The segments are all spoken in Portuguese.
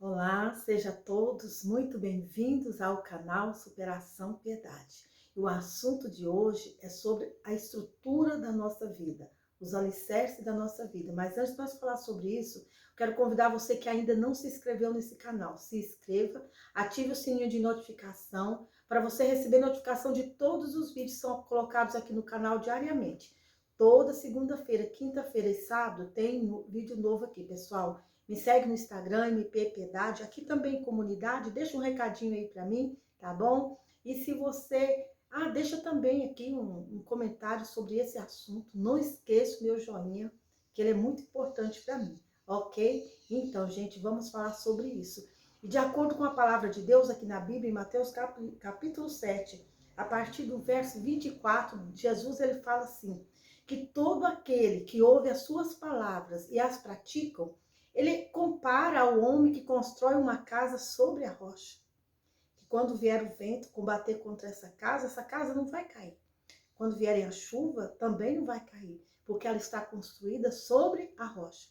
Olá, sejam todos muito bem-vindos ao canal Superação Piedade. E o assunto de hoje é sobre a estrutura da nossa vida, os alicerces da nossa vida. Mas antes de nós falar sobre isso, quero convidar você que ainda não se inscreveu nesse canal. Se inscreva, ative o sininho de notificação para você receber notificação de todos os vídeos que são colocados aqui no canal diariamente. Toda segunda-feira, quinta-feira e sábado tem vídeo novo aqui, pessoal. Me segue no Instagram, MP Piedade, aqui também comunidade, deixa um recadinho aí para mim, tá bom? E se você... deixa também aqui um comentário sobre esse assunto, não esqueça o meu joinha, que ele é muito importante para mim, ok? Então, gente, vamos falar sobre isso. E de acordo com a palavra de Deus aqui na Bíblia, em Mateus capítulo 7, a partir do verso 24, Jesus ele fala assim, que todo aquele que ouve as suas palavras e as praticam, ele compara ao homem que constrói uma casa sobre a rocha. Que quando vier o vento combater contra essa casa não vai cair. Quando vierem a chuva, também não vai cair, porque ela está construída sobre a rocha.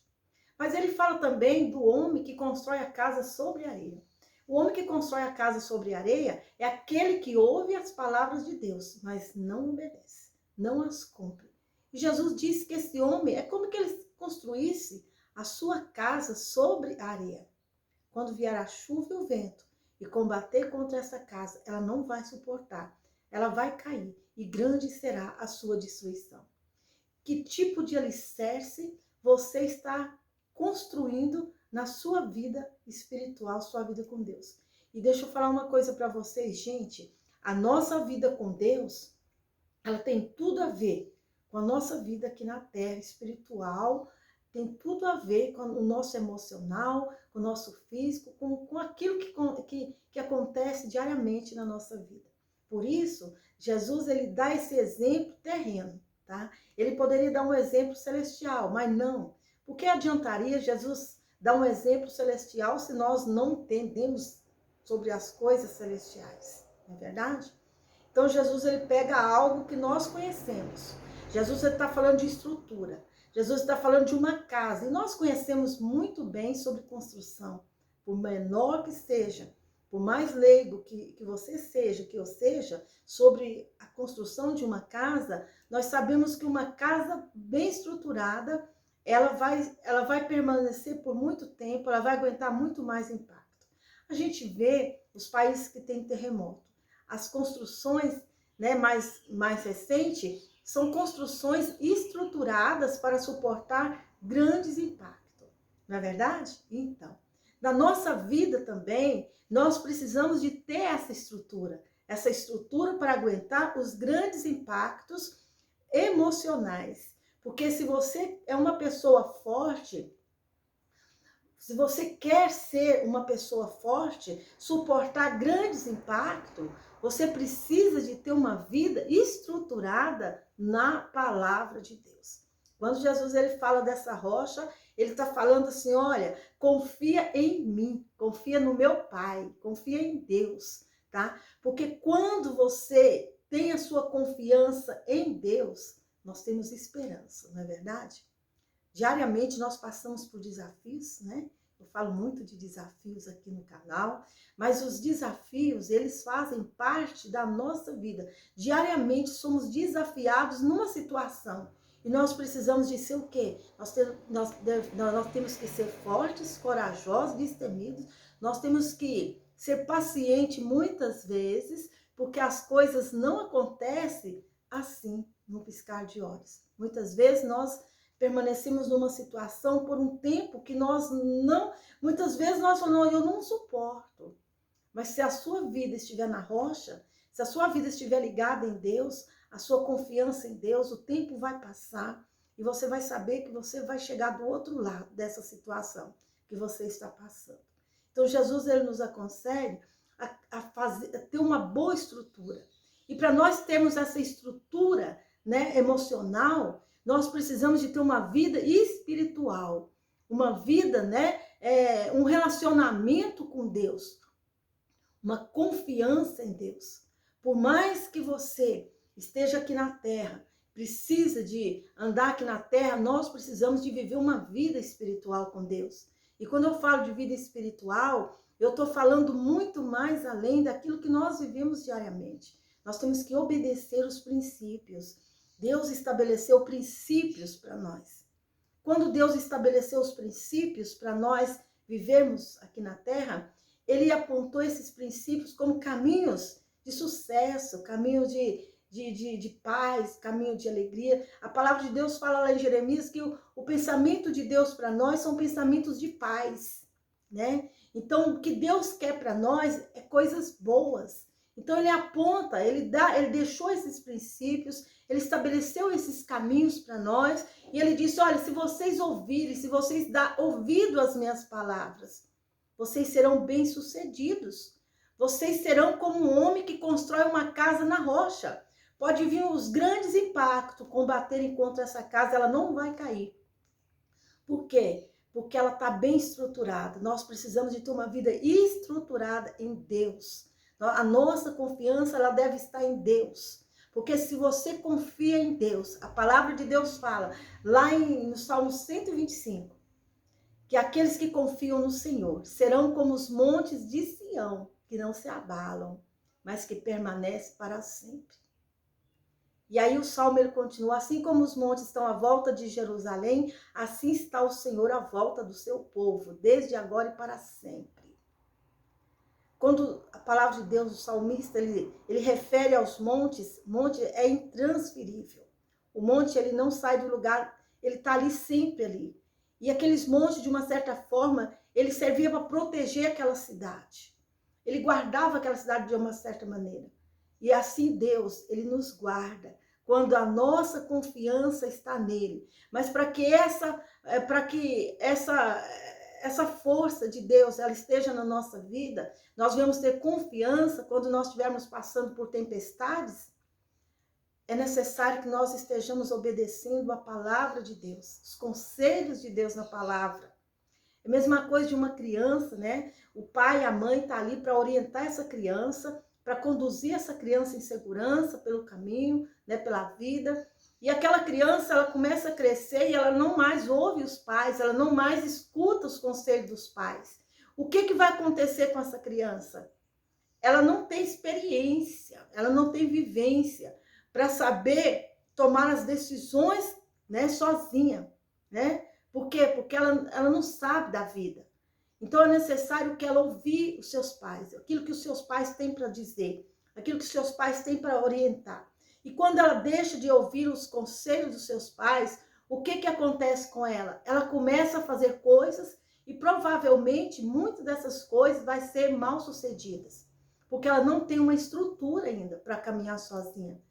Mas ele fala também do homem que constrói a casa sobre a areia. O homem que constrói a casa sobre a areia é aquele que ouve as palavras de Deus, mas não obedece, não as cumpre. E Jesus disse que esse homem é como que ele construísse a sua casa sobre a areia. Quando vier a chuva e o vento e combater contra essa casa, ela não vai suportar, ela vai cair e grande será a sua destruição. Que tipo de alicerce você está construindo na sua vida espiritual, sua vida com Deus? E deixa eu falar uma coisa para vocês, gente, a nossa vida com Deus, ela tem tudo a ver com a nossa vida aqui na terra espiritual, tem tudo a ver com o nosso emocional, com o nosso físico, com aquilo que acontece diariamente na nossa vida. Por isso, Jesus ele dá esse exemplo terreno, tá? Ele poderia dar um exemplo celestial, mas não. Por que adiantaria Jesus dar um exemplo celestial se nós não entendemos sobre as coisas celestiais? Não é verdade? Então, Jesus ele pega algo que nós conhecemos. Jesus está falando de estrutura. Jesus está falando de uma casa. E nós conhecemos muito bem sobre construção. Por menor que seja, por mais leigo que você seja, que eu seja, sobre a construção de uma casa, nós sabemos que uma casa bem estruturada, ela vai permanecer por muito tempo, ela vai aguentar muito mais impacto. A gente vê os países que têm terremoto. As construções, né, mais recentes são construções estruturadas para suportar grandes impactos. Não é verdade? Então, na nossa vida também, nós precisamos de ter essa estrutura para aguentar os grandes impactos emocionais. Porque se você é uma pessoa forte, se você quer ser uma pessoa forte, suportar grandes impactos, você precisa de ter uma vida estruturada na palavra de Deus. Quando Jesus ele fala dessa rocha, ele está falando assim, olha, confia em mim, confia no meu Pai, confia em Deus, tá? Porque quando você tem a sua confiança em Deus, nós temos esperança, não é verdade? Diariamente nós passamos por desafios, né? Eu falo muito de desafios aqui no canal, mas os desafios, eles fazem parte da nossa vida. Diariamente somos desafiados numa situação. E nós precisamos de ser o quê? Nós temos que ser fortes, corajosos, destemidos. Nós temos que ser pacientes muitas vezes, porque as coisas não acontecem assim, no piscar de olhos. Muitas vezes nós permanecemos numa situação por um tempo que nós não... Muitas vezes nós falamos, eu não suporto. Mas se a sua vida estiver na rocha, se a sua vida estiver ligada em Deus, a sua confiança em Deus, o tempo vai passar e você vai saber que você vai chegar do outro lado dessa situação que você está passando. Então Jesus ele nos aconselha a ter uma boa estrutura. E para nós termos essa estrutura, né, emocional, nós precisamos de ter uma vida espiritual, uma vida, né, um relacionamento com Deus, uma confiança em Deus. Por mais que você esteja aqui na terra, precisa de andar aqui na terra, nós precisamos de viver uma vida espiritual com Deus. E quando eu falo de vida espiritual, eu estou falando muito mais além daquilo que nós vivemos diariamente. Nós temos que obedecer os princípios. Deus estabeleceu princípios para nós. Quando Deus estabeleceu os princípios para nós vivermos aqui na Terra, Ele apontou esses princípios como caminhos de sucesso, caminho de paz, caminho de alegria. A palavra de Deus fala lá em Jeremias que o pensamento de Deus para nós são pensamentos de paz, né? Então, o que Deus quer para nós é coisas boas. Então, Ele aponta, Ele deixou esses princípios, Ele estabeleceu esses caminhos para nós, e Ele disse, olha, se vocês ouvirem, se vocês darem ouvido às minhas palavras, vocês serão bem-sucedidos. Vocês serão como um homem que constrói uma casa na rocha. Pode vir os grandes impactos combaterem contra essa casa, ela não vai cair. Por quê? Porque ela está bem estruturada. Nós precisamos de ter uma vida estruturada em Deus. A nossa confiança, ela deve estar em Deus. Porque se você confia em Deus, a palavra de Deus fala, lá no Salmo 125, que aqueles que confiam no Senhor serão como os montes de Sião, que não se abalam, mas que permanecem para sempre. E aí o Salmo ele continua, assim como os montes estão à volta de Jerusalém, assim está o Senhor à volta do seu povo, desde agora e para sempre. Quando a palavra de Deus, o salmista, ele refere aos montes, monte é intransferível. O monte, ele não sai do lugar, ele está ali sempre ali. E aqueles montes, de uma certa forma, ele servia para proteger aquela cidade. Ele guardava aquela cidade de uma certa maneira. E assim Deus, ele nos guarda quando a nossa confiança está nele. Mas para que essa força de Deus ela esteja na nossa vida, nós vamos ter confiança quando nós estivermos passando por tempestades. É necessário que nós estejamos obedecendo a palavra de Deus, os conselhos de Deus na palavra. É a mesma coisa de uma criança, né? O pai e a mãe estão ali para orientar essa criança, para conduzir essa criança em segurança pelo caminho, né? Pela vida. E aquela criança, ela começa a crescer e ela não mais ouve os pais, ela não mais escuta os conselhos dos pais. O que vai acontecer com essa criança? Ela não tem experiência, ela não tem vivência para saber tomar as decisões, né, sozinha, né? Por quê? Porque ela não sabe da vida. Então é necessário que ela ouvir os seus pais, aquilo que os seus pais têm para dizer, aquilo que os seus pais têm para orientar. E quando ela deixa de ouvir os conselhos dos seus pais, o que acontece com ela? Ela começa a fazer coisas e provavelmente muitas dessas coisas vai ser mal sucedidas, porque ela não tem uma estrutura ainda para caminhar sozinha.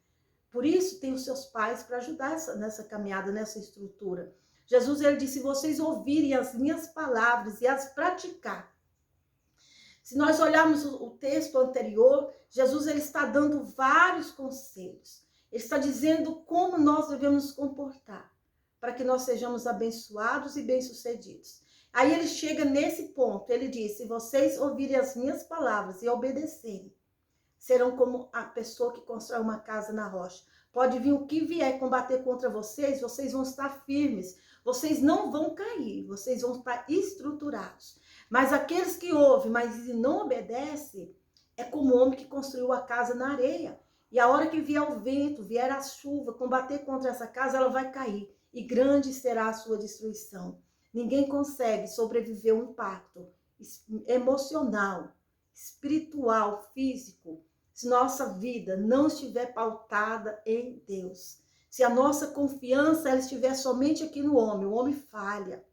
Por isso tem os seus pais para ajudar nessa caminhada, nessa estrutura. Jesus ele disse, se vocês ouvirem as minhas palavras e as praticar. Se nós olharmos o texto anterior, Jesus ele está dando vários conselhos. Ele está dizendo como nós devemos nos comportar para que nós sejamos abençoados e bem-sucedidos. Aí ele chega nesse ponto, ele diz, se vocês ouvirem as minhas palavras e obedecerem, serão como a pessoa que constrói uma casa na rocha. Pode vir o que vier combater contra vocês, vocês vão estar firmes, vocês não vão cair, vocês vão estar estruturados. Mas aqueles que ouvem, mas não obedecem, é como o homem que construiu a casa na areia. E a hora que vier o vento, vier a chuva, combater contra essa casa, ela vai cair. E grande será a sua destruição. Ninguém consegue sobreviver a um impacto emocional, espiritual, físico, se nossa vida não estiver pautada em Deus. Se a nossa confiança ela estiver somente aqui no homem, o homem falha.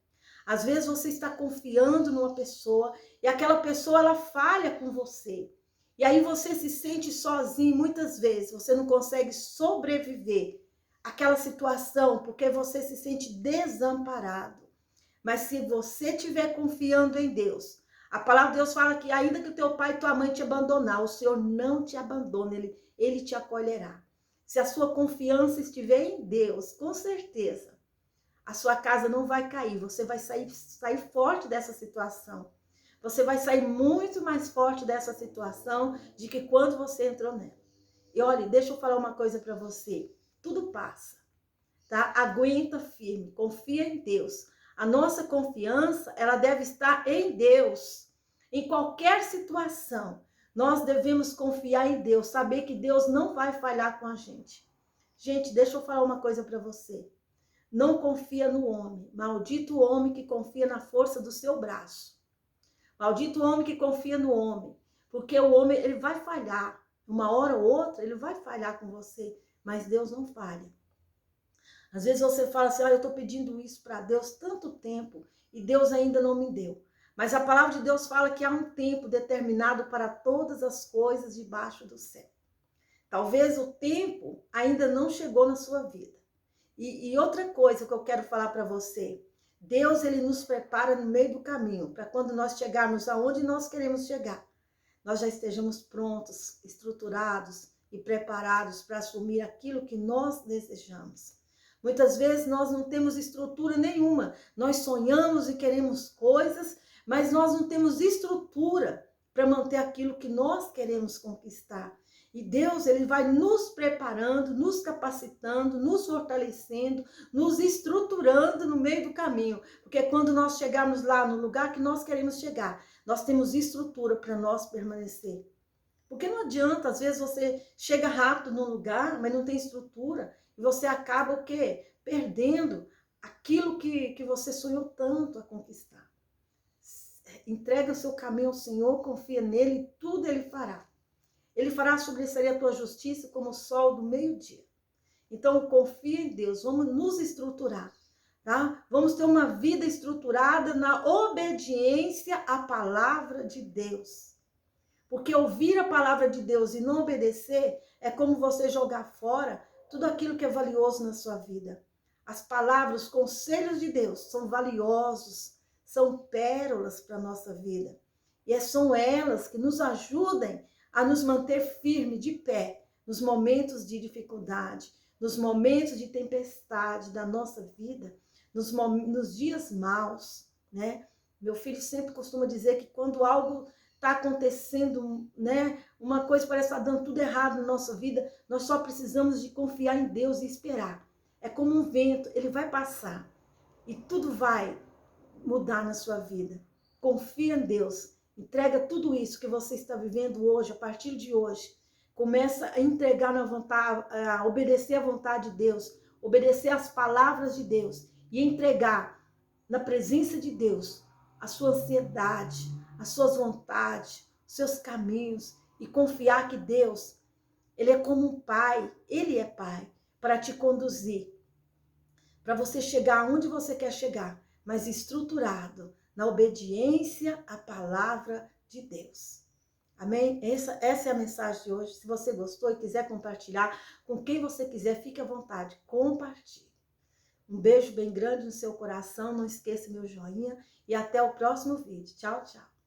Às vezes você está confiando numa pessoa e aquela pessoa ela falha com você. E aí você se sente sozinho, muitas vezes você não consegue sobreviver àquela situação porque você se sente desamparado. Mas se você estiver confiando em Deus, a palavra de Deus fala que ainda que o teu pai e tua mãe te abandonar, o Senhor não te abandona, ele te acolherá. Se a sua confiança estiver em Deus, com certeza, a sua casa não vai cair, você vai sair forte dessa situação. Você vai sair muito mais forte dessa situação de que quando você entrou nela. E olha, deixa eu falar uma coisa para você, tudo passa, tá? Aguenta firme, confia em Deus. A nossa confiança, ela deve estar em Deus. Em qualquer situação, nós devemos confiar em Deus, saber que Deus não vai falhar com a gente. Gente, deixa eu falar uma coisa para você. Não confia no homem. Maldito o homem que confia na força do seu braço. Maldito o homem que confia no homem. Porque o homem, ele vai falhar. Uma hora ou outra, ele vai falhar com você. Mas Deus não falha. Às vezes você fala assim, eu estou pedindo isso para Deus tanto tempo e Deus ainda não me deu. Mas a palavra de Deus fala que há um tempo determinado para todas as coisas debaixo do céu. Talvez o tempo ainda não chegou na sua vida. E outra coisa que eu quero falar para você, Deus, ele nos prepara no meio do caminho, para quando nós chegarmos aonde nós queremos chegar, nós já estejamos prontos, estruturados e preparados para assumir aquilo que nós desejamos. Muitas vezes nós não temos estrutura nenhuma, nós sonhamos e queremos coisas, mas nós não temos estrutura para manter aquilo que nós queremos conquistar. E Deus, ele vai nos preparando, nos capacitando, nos fortalecendo, nos estruturando no meio do caminho. Porque quando nós chegarmos lá no lugar que nós queremos chegar, nós temos estrutura para nós permanecer. Porque não adianta, às vezes você chega rápido no lugar, mas não tem estrutura. E você acaba o quê? Perdendo aquilo que você sonhou tanto a conquistar. Entrega o seu caminho ao Senhor, confia nele e tudo ele fará. Ele fará sobressair a tua justiça como o sol do meio-dia. Então, confia em Deus, vamos nos estruturar, tá? Vamos ter uma vida estruturada na obediência à palavra de Deus. Porque ouvir a palavra de Deus e não obedecer é como você jogar fora tudo aquilo que é valioso na sua vida. As palavras, os conselhos de Deus são valiosos, são pérolas para a nossa vida. E são elas que nos ajudam a nos manter firme, de pé, nos momentos de dificuldade, nos momentos de tempestade da nossa vida, nos dias maus, né? Meu filho sempre costuma dizer que quando algo está acontecendo, né? Uma coisa parece estar dando tudo errado na nossa vida, nós só precisamos de confiar em Deus e esperar. É como um vento, ele vai passar e tudo vai mudar na sua vida. Confia em Deus. Entrega tudo isso que você está vivendo hoje, a partir de hoje. Começa a entregar na vontade, a obedecer à vontade de Deus, obedecer às palavras de Deus e entregar na presença de Deus a sua ansiedade, as suas vontades, os seus caminhos e confiar que Deus, ele é como um pai, ele é pai para te conduzir, para você chegar onde você quer chegar, mas estruturado na obediência à palavra de Deus. Amém? Essa é a mensagem de hoje. Se você gostou e quiser compartilhar com quem você quiser, fique à vontade, compartilhe. Um beijo bem grande no seu coração, não esqueça meu joinha e até o próximo vídeo. Tchau, tchau.